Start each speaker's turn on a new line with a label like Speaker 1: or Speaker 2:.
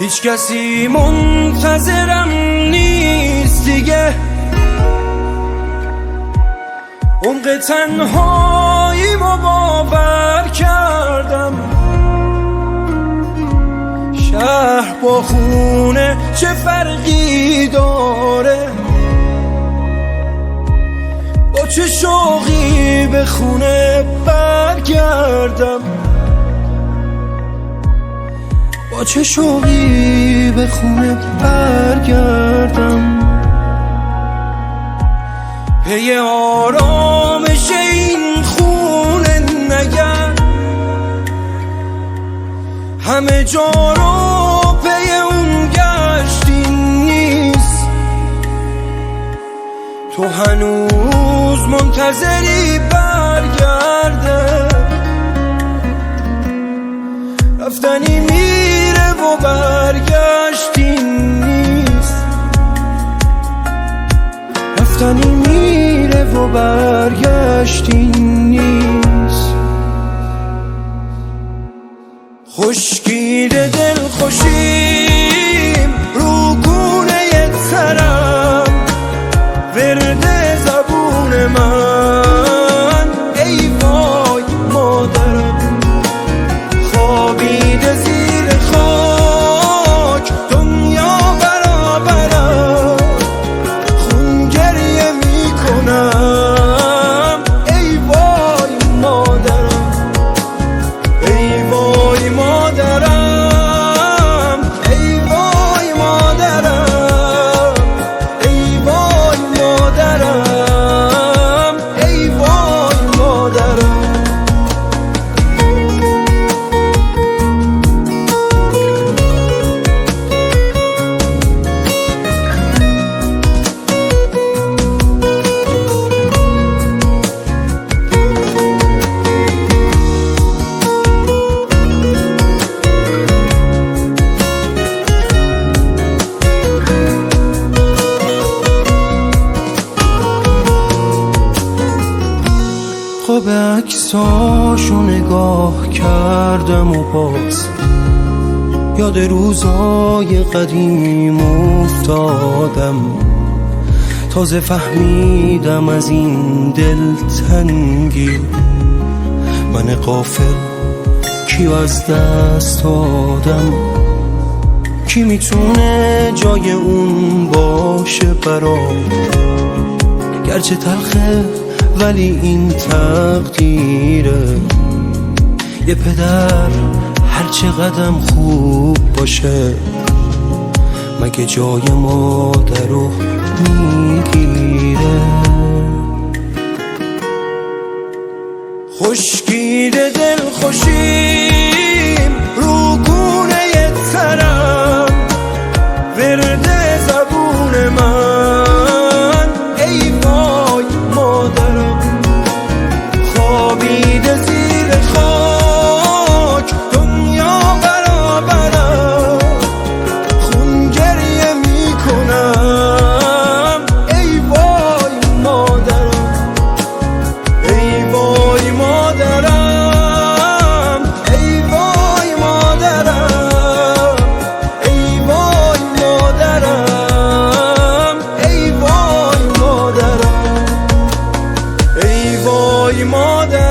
Speaker 1: هیچ کسی منتظرم نیست دیگه، عمق تنهاییمو باور کردم. شهر با خونه چه فرقی داره، با چه شوقی به خونه برگردم، با چه شوقی به خونه برگردم. پی آرامش این خونه نگرد، همه جا رو پی اون گشتی نیست. تو هنوز منتظری برگرده، رفتنی میره و برگشتی نیست. رفتنی میره و برگشتی نیست. خشکیده دل خوشیم رو گونه ترم، ورد زبون من ای وای مادرم. خوابیده زیر خاک دنیا برابرم، خون گریه میکنم ای وای مادرم. ای وای مادرم، ای وای مادرم، ای وای مادرم، ای وای مادرم. خواب عکساشو نگاه کردم و باز یاد روزای قدیم افتادم. تازه فهمیدم از این دلتنگی من غافل کیو از دست دادم. کی میتونه جای اون باشه برام، گرچه تلخه ولی این تقدیره. یه پدر هر چقدرم خوب باشه مگه جای مادر رو میگیره. خشکیده دل خوشی